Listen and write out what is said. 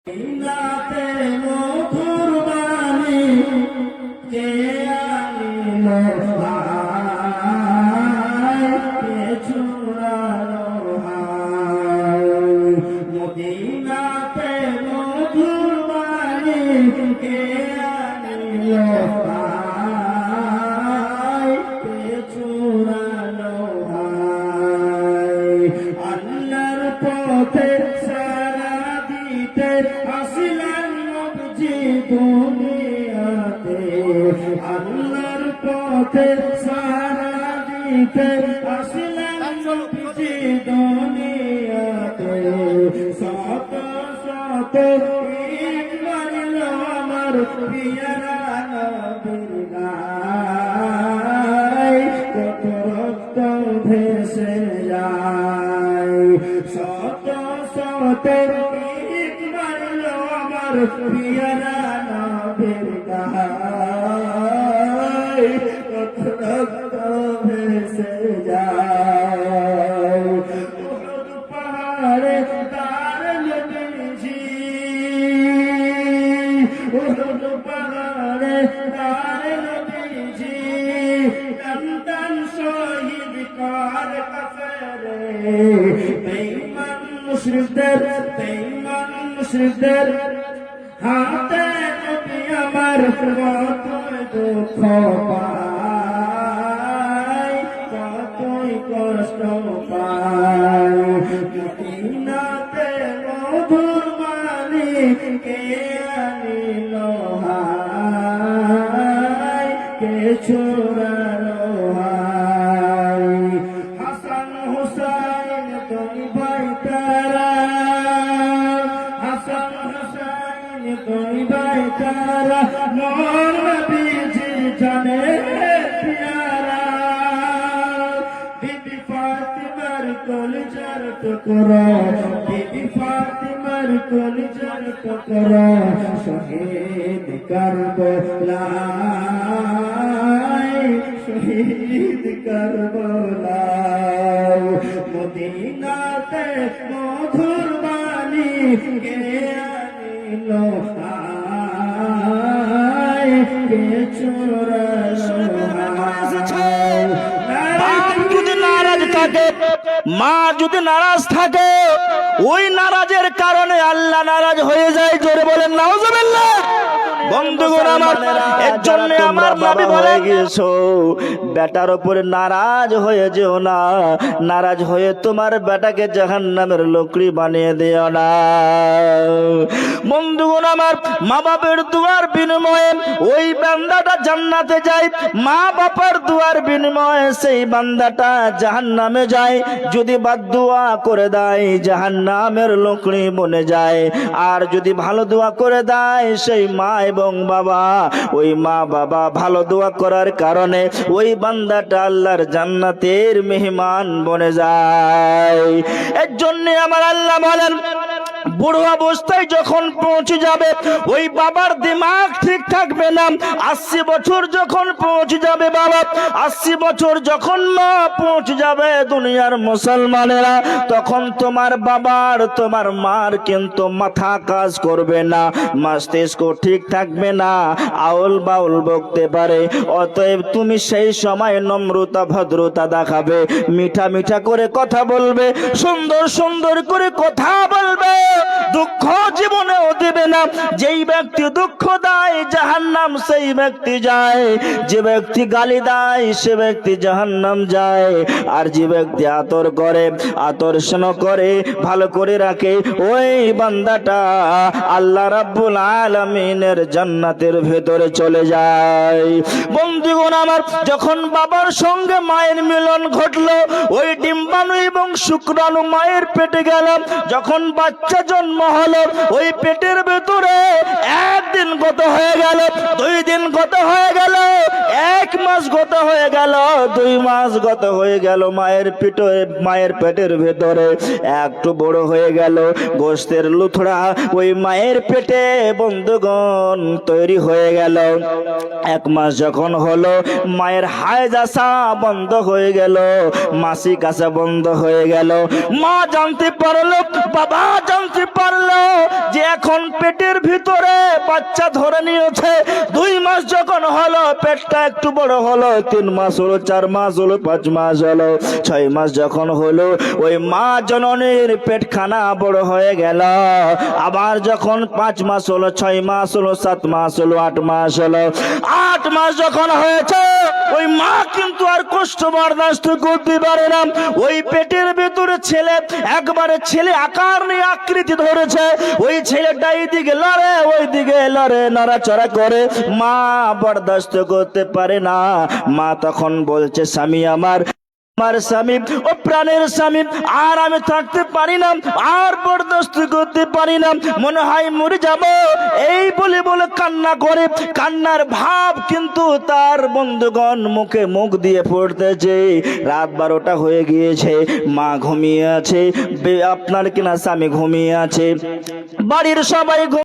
নাতে মধুর বাণী কে আনিল হায়, কে ছুড়ালো হায়। মদিনাতে মধুর বাণী কে আনিল হায়, কে ছুড়ালো হায়। আল্লাহর পথে আসিলেন নবীজি দুনিয়াতে, আল্লাহর পথে সারা দিতে আসিলেন নবীজি দুনিয়াতে। শত শত ঈদ মানিল আমার পিয়ারা নবীর গায়, কত রক্ত ভেসে যায়। শত শত পিয়ারা নবীর গায়, কত রক্ত ভেসে যায়। উহুদ পাহাড়ে তার নবীজি, উহুদ পাহাড়ে তার নবীজি, কান্দান শহীদ কর কাফেরে। বেঈমান মুশরিকদের, বেঈমান মুশরিকদের হাতে নবী আমার কত দুঃখ পায়, কতই কষ্ট পায়। মদিনাতে মধুর বাণী কে আনিল হায়, কে ছুড়ালো হায়। হাসান হুসাইন দুই ভাই তারা, হাসান হুসাইন দুই ভাই তারা, নূর নবীজির জানে প্যারা। বিবি ফাতিমার কলিজার টুকরা, বিবি ফাতিমার কলিজার টুকরা, শহীদ কারবালায়, শহীদ কারবালায়। মদিনাতে মধুর বাণী কে আনিল হায়, কে ছুড়ালো হায়। বাপ যদি নারাজ থাকে, মা যদি নারাজ থাকে, ওই নারাজের কারণে আল্লাহ নারাজ হয়ে যায়। জোরে বলেন নাউজুবিল্লাহ। বন্ধুগণ আমার, এর জন্য আমার নবী বলে গিয়েছো, বেটার উপরে নারাজ হয়ে যেও না, নারাজ হয়ে তোমার বেটাকে জাহান্নামের লোকড়ি বানিয়ে দিও না। বন্ধুগণ আমার, মা বাবার দুয়ার বিনিময়ে ওই বান্দাটা জান্নাতে যায়, মা বাবার দুয়ার বিনিময়ে সেই বান্দাটা জাহান্নামে যায়। যদি বদদুয়া করে দেয় জাহান্নামের লোকড়ি বনে যায়, আর যদি ভালো দোয়া করে দেয় সেই মা এবং বাবা, ওই মা বাবা ভালো দোয়া করার কারণে ওই বান্দাটা আল্লাহর জান্নাতের মেহমান বনে যায়। এর জন্য আমার আল্লাহ বলেন, বুড়ো অবস্থায় যখন পৌঁছে যাবে ওই বাবার দিমাগ ঠিক থাকবে না। 80 বছর যখন পৌঁছে যাবে বাবা, 80 বছর যখন মা পৌঁছে যাবে দুনিয়ার মুসলমানেরা, তখন তোমার বাবার তোমার মার কিন্তু মাথা কাজ করবে না, মস্তিষ্ক ঠিক থাকবে না, আউল বাউল বকতে পারে। অতএব তুমি সেই সময় নম্রতা ভদ্রতা দেখাবে, মিঠা মিঠা করে কথা বলবে, সুন্দর সুন্দর করে কথা বলবে, দুঃখ জীবনেও দেবে না। যেই ব্যক্তি দুঃখ দেয় জাহান্নাম সেই ব্যক্তি যায়, যে ব্যক্তি গালি দেয় সে ব্যক্তি জাহান্নাম যায়। আর যে ব্যক্তি আতর করে, আতর স্নেহ করে, ভালো করে রাখে, ওই বান্দাটা আল্লাহ রাব্বুল আলামিনের জান্নাতের ভেতরে চলে যায়। বন্ধুগণ আমার, যখন বাবার সঙ্গে মায়ের মিলন ঘটলো, ওই ডিম্বাণু এবং শুক্রাণু মায়ের পেটে গেল, যখন বাচ্চা জন্ম হলো, ওই পেটের ভেতরে একদিন গত হয়ে গেল, 2 দিন গত হয়ে গেল, 1 মাস গত হয়ে গেল, 2 মাস গত হয়ে গেল। মায়ের পেটের ভেতরে একটু বড় হয়ে গেল গোস্তের লুথড়া, ওই মায়ের পেটে বন্ধুগণ তৈরি হয়ে গেল। 1 মাস যখন হলো, মায়ের হায়জ আসা বন্ধ হয়ে গেল, মাসিক আসা বন্ধ হয়ে গেল। মা জানতে পারলো, বাবা জানতে পারলো যে এখন পেটের ভিতরে বাচ্চা ধরে নিয়েছে। 2 মাস যখন হলো, পেটটা একটু বড় হলো, 3 মাস হলো, 4 মাস হলো, 5 মাস হলো, 6 মাস যখন হলো, ওই মা জননীর পেটখানা বড় হয়ে গেল। আবার যখন 5 মাস হলো, 6 মাস হলো, 7 মাস হলো, 8 মাস হলো, 8 মাস যখন হয়েছে, ওই মা কিন্তু আর কষ্ট বরদাস্ত করতে পারে না। ওই পেটের ভেতরে ছেলে, একবারে ছেলে আকার নিয়ে আকৃতি ধরেছে। ওই ছেলেটা এইদিকে লড়ে, ওই দিকে লড়ে, নড়াচড়া করে। মা বরদাস্ত করতে পারে না। মা তখন বলছে, স্বামী আমার স্বামী, ও প্রাণের স্বামী, আর আমি থাকতে পারি না, আর বরদাস্ত করতে পারি না, মনে হয় মরে যাব। এই বলে বলে কান্না করে। কান্নার ভাব কিন্তু তার বন্ধুগণ মুখে মুখ দিয়ে পড়তেছে। রাত 12টা হয়ে গিয়েছে, মা ঘুমিয়ে আছে, আপনার কিনা স্বামী ঘুমিয়ে আছে, বাড়ির সবাই